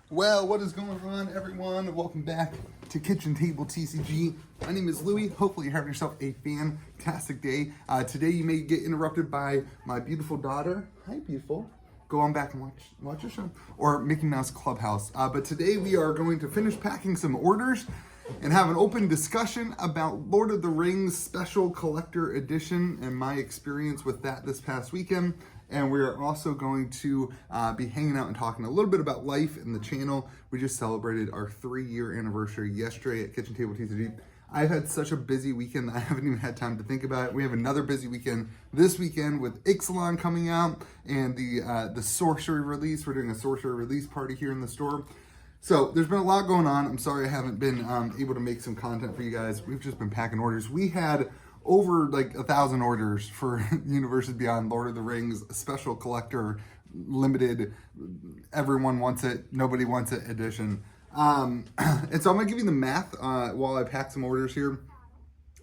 Well, what is going on, everyone? Welcome back to Kitchen Table TCG. My name is Louie. Hopefully you're having yourself a fantastic day. Today you may get interrupted by my beautiful daughter. Hi, beautiful. Go on back and watch your show. Or Mickey Mouse Clubhouse. But today we are going to finish packing some orders and have an open discussion about Lord of the Rings Special Collector Edition and my experience with that this past weekend. And we're also going to be hanging out and talking a little bit about life in the channel. We just celebrated our 3-year anniversary yesterday at Kitchen Table TCG. I've had such a busy weekend that I haven't even had time to think about it. We have another busy weekend this weekend with Ixalan coming out and the sorcery release. We're doing a sorcery release party here in the store. So there's been a lot going on. I'm sorry I haven't been able to make some content for you guys. We've just been packing orders. We had over like 1,000 orders for Universes Beyond Lord of the Rings Special Collector Limited, everyone wants it, nobody wants it edition. And so I'm gonna give you the math while I pack some orders here.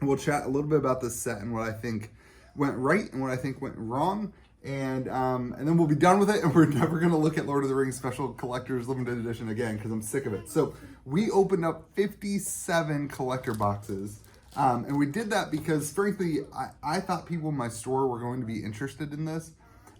We'll chat a little bit about this set and what I think went right and what I think went wrong. And then we'll be done with it, and we're never gonna look at Lord of the Rings Special Collectors Limited Edition again because I'm sick of it. So we opened up 57 collector boxes. And we did that because, frankly, I thought people in my store were going to be interested in this.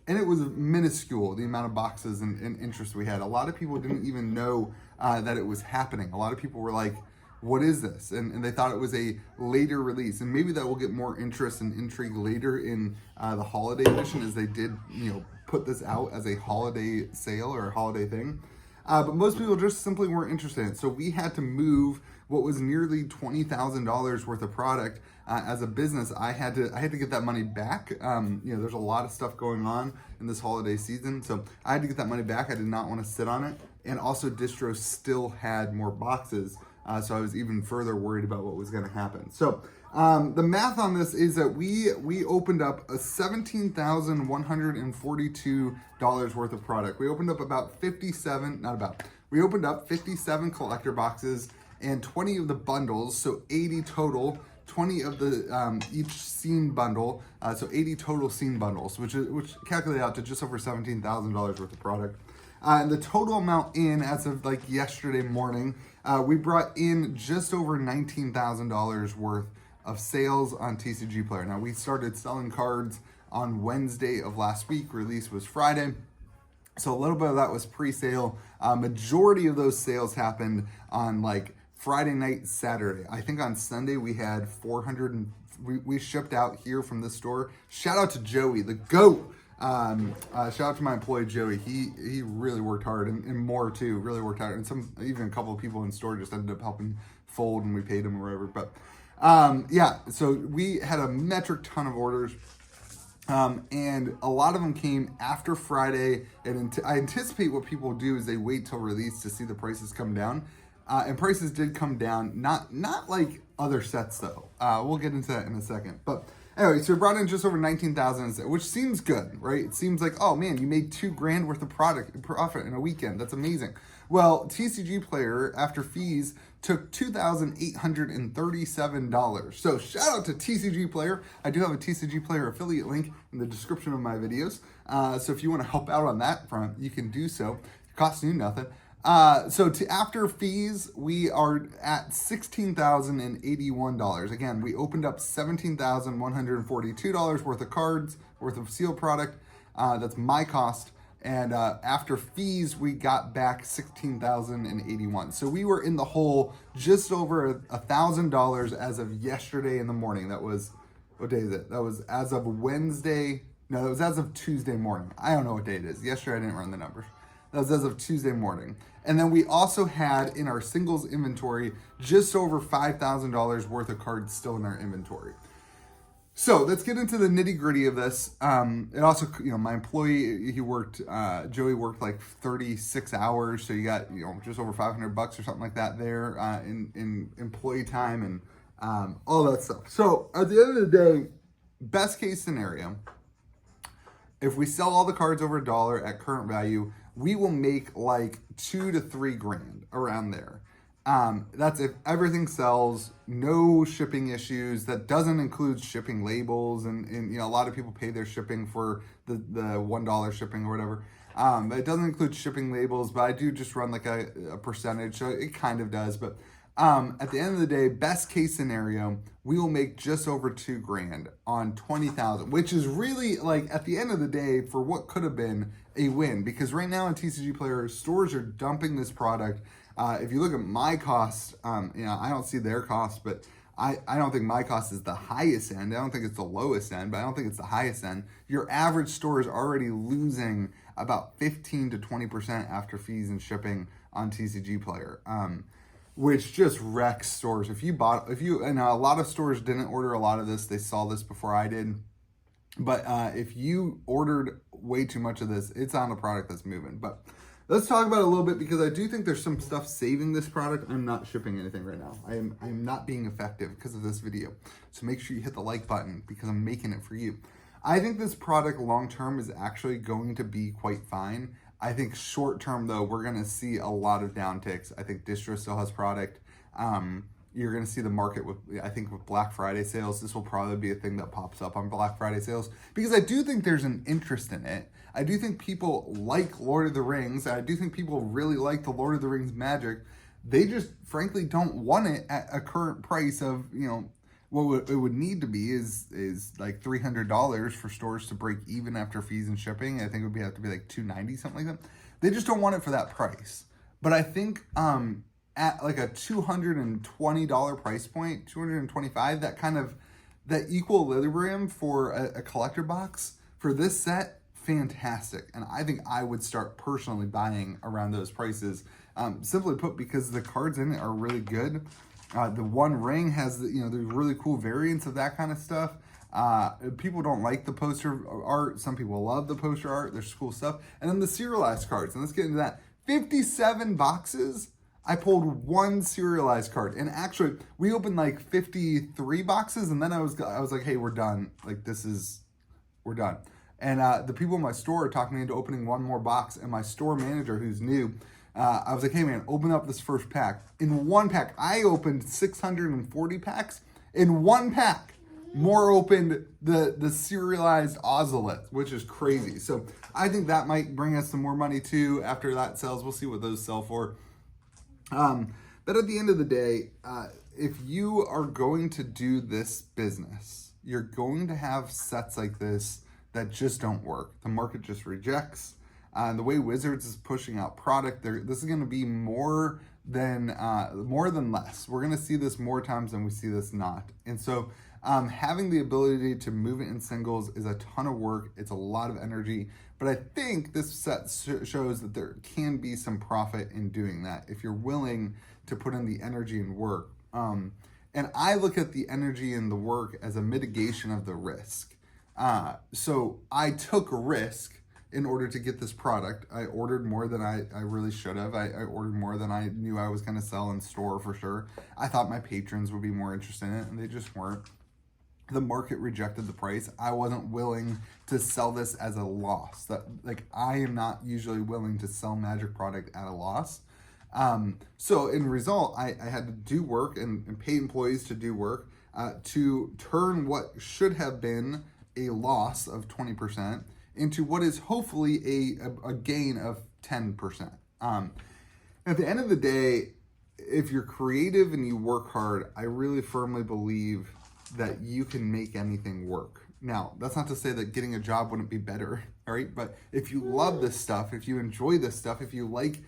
And it was minuscule, the amount of boxes and interest we had. A lot of people didn't even know that it was happening. A lot of people were like, what is this? And they thought it was a later release. And maybe that will get more interest and intrigue later in the holiday edition, as they did, put this out as a holiday sale or a holiday thing. But most people just simply weren't interested in it. So we had to move what was nearly $20,000 worth of product. As a business, I had to get that money back. There's a lot of stuff going on in this holiday season, so I had to get that money back. I did not want to sit on it. And also distros still had more boxes, so I was even further worried about what was going to happen. So the math on this is that we opened up a $17,142 worth of product. We opened up we opened up 57 collector boxes and 20 of the bundles, so 80 total, 20 of the each scene bundle, so 80 total scene bundles, which calculate out to just over $17,000 worth of product. And the total amount in, as of like yesterday morning, we brought in just over $19,000 worth of sales on TCG Player. Now, we started selling cards on Wednesday of last week. Release was Friday. So a little bit of that was pre-sale. Majority of those sales happened on like Friday night, Saturday. I think on Sunday we had 400 we shipped out here from this store. Shout out to Joey, the GOAT. Shout out to my employee Joey. He really worked hard and more too, really worked hard. And even a couple of people in store just ended up helping fold and we paid him or whatever. But so we had a metric ton of orders. And a lot of them came after Friday. And I anticipate what people do is they wait till release to see the prices come down. And prices did come down, not like other sets though. We'll get into that in a second. But anyway, so we brought in just over 19,000, which seems good, right? It seems like, oh man, you made $2,000 worth of profit in a weekend. That's amazing. Well, TCG Player, after fees, took $2,837. So shout out to TCG Player. I do have a TCG Player affiliate link in the description of my videos. So if you want to help out on that front, you can do so. It costs you nothing. After fees, we are at $16,081. Again, we opened up $17,142 worth of cards, worth of sealed product. That's my cost. And after fees, we got back $16,081. So we were in the hole just over $1,000 as of yesterday in the morning. That was, what day is it? That was as of Wednesday. No, that was as of Tuesday morning. I don't know what day it is. Yesterday, I didn't run the numbers. That was as of Tuesday morning. And then we also had in our singles inventory just over $5,000 worth of cards still in our inventory. So let's get into the nitty gritty of this. It also, my employee, Joey worked like 36 hours. So you got, just over $500 or something like that there in employee time and all that stuff. So at the end of the day, best case scenario, if we sell all the cards over $1 at current value, we will make like $2,000 to $3,000 around there. That's if everything sells, no shipping issues. That doesn't include shipping labels and a lot of people pay their shipping for the $1 shipping or whatever. It doesn't include shipping labels, but I do just run like a percentage, so it kind of does. But at the end of the day, best case scenario, we will make just over $2,000 on 20,000, which is really like at the end of the day for what could have been a win. Because right now in TCG Player, stores are dumping this product. If you look at my cost, I don't see their cost, but I don't think my cost is the highest end. I don't think it's the lowest end, but I don't think it's the highest end. Your average store is already losing about 15 to 20% after fees and shipping on TCG Player, which just wrecks stores. And a lot of stores didn't order a lot of this. They saw this before I did. But if you ordered way too much of this, it's on a product that's moving. But let's talk about it a little bit because I do think there's some stuff saving this product. I'm not shipping anything right now. I am not being effective because of this video. So make sure you hit the like button because I'm making it for you. I think this product long term is actually going to be quite fine. I think short term though, we're going to see a lot of downticks. I think Distro still has product. You're going to see the market with Black Friday sales. This will probably be a thing that pops up on Black Friday sales because I do think there's an interest in it. I do think people like Lord of the Rings. I do think people really like the Lord of the Rings magic. They just frankly don't want it at a current price of, what it would need to be is like $300 for stores to break even after fees and shipping. I think it would have to be like $290, something like that. They just don't want it for that price. But I think at like a $220 price point, $225, that equilibrium for a collector box for this set, fantastic. And I think I would start personally buying around those prices, simply put, because the cards in it are really good. The One Ring has there's really cool variants of that kind of stuff. People don't like the poster art. Some people love the poster art. There's cool stuff. And then the serialized cards. And let's get into that. 57 boxes. I pulled one serialized card. And actually, we opened like 53 boxes. And then I was like, hey, we're done. Like, we're done. And the people in my store talked me into opening one more box. And my store manager, who's new, I was like, hey man, open up this first pack. In one pack, I opened 640 packs. In one pack, more opened the serialized Ozolith, which is crazy. So I think that might bring us some more money too after that sells. We'll see what those sell for. But at the end of the day, if you are going to do this business, you're going to have sets like this that just don't work. The market just rejects. The way Wizards is pushing out product, this is going to be more than less. We're going to see this more times than we see this not. And so having the ability to move it in singles is a ton of work. It's a lot of energy. But I think this set shows that there can be some profit in doing that if you're willing to put in the energy and work. And I look at the energy and the work as a mitigation of the risk. So I took a risk in order to get this product. I ordered more than I really should have. I ordered more than I knew I was going to sell in store for sure. I thought my patrons would be more interested in it, and they just weren't. The market rejected the price. I wasn't willing to sell this as a loss. I am not usually willing to sell Magic product at a loss. So in result, I had to do work and pay employees to do work to turn what should have been a loss of 20% into what is hopefully a gain of 10%. At the end of the day, if you're creative and you work hard, I really firmly believe that you can make anything work. Now, that's not to say that getting a job wouldn't be better, all right? But if you love this stuff, if you enjoy this stuff, if you like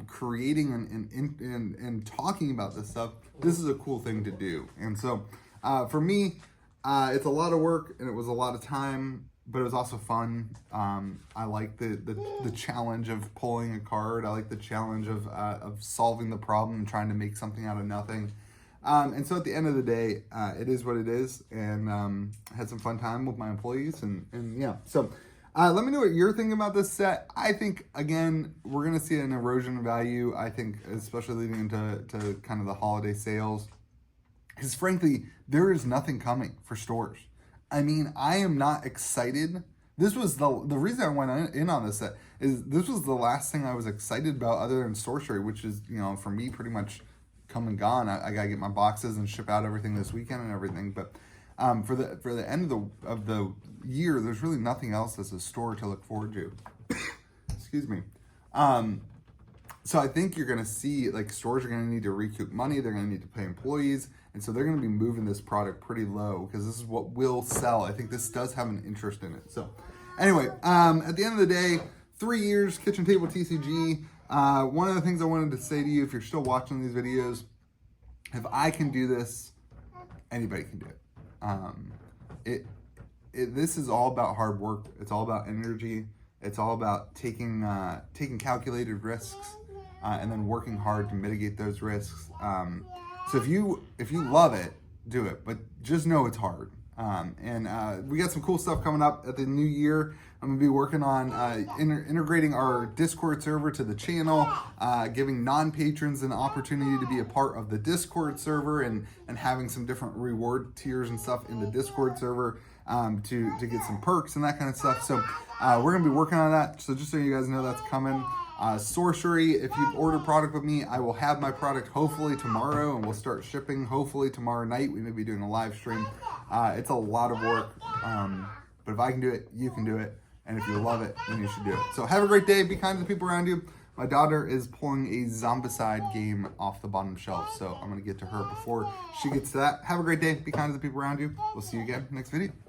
creating and talking about this stuff, this is a cool thing to do. And so for me, it's a lot of work and it was a lot of time, but it was also fun. I like the challenge of pulling a card. I like the challenge of solving the problem and trying to make something out of nothing. And so at the end of the day, it is what it is, and had some fun time with my employees, and yeah. So let me know what you're thinking about this set. I think, again, we're going to see an erosion of value, I think, especially leading into kind of the holiday sales, because frankly, there is nothing coming for stores. I mean, I am not excited. This was the reason I went in on this set is this was the last thing I was excited about other than sorcery, which is, for me, pretty much come and gone. I gotta get my boxes and ship out everything this weekend and everything. But for the end of the year, there's really nothing else as a store to look forward to. excuse me. So I think you're going to see, like, stores are going to need to recoup money. They're going to need to pay employees. And so they're going to be moving this product pretty low because this is what will sell. I think this does have an interest in it. So anyway, at the end of the day, 3 years, Kitchen Table TCG. One of the things I wanted to say to you, if you're still watching these videos, if I can do this, anybody can do it. This is all about hard work. It's all about energy. It's all about taking calculated risks and then working hard to mitigate those risks. So if you love it, do it. But just know it's hard. And we got some cool stuff coming up at the new year. I'm gonna be working on integrating our Discord server to the channel, giving non-patrons an opportunity to be a part of the Discord server, and having some different reward tiers and stuff in the Discord server to get some perks and that kind of stuff. So we're gonna be working on that. So just so you guys know, that's coming. Sorcery, if you've ordered product with me, I will have my product hopefully tomorrow, and we'll start shipping hopefully tomorrow night. We may be doing a live stream. It's a lot of work, but if I can do it, you can do it. And if you love it, then you should do it. So have a great day. Be kind to the people around you. My daughter is pulling a Zombicide game off the bottom shelf, so I'm going to get to her before she gets to that. Have a great day. Be kind to the people around you. We'll see you again next video.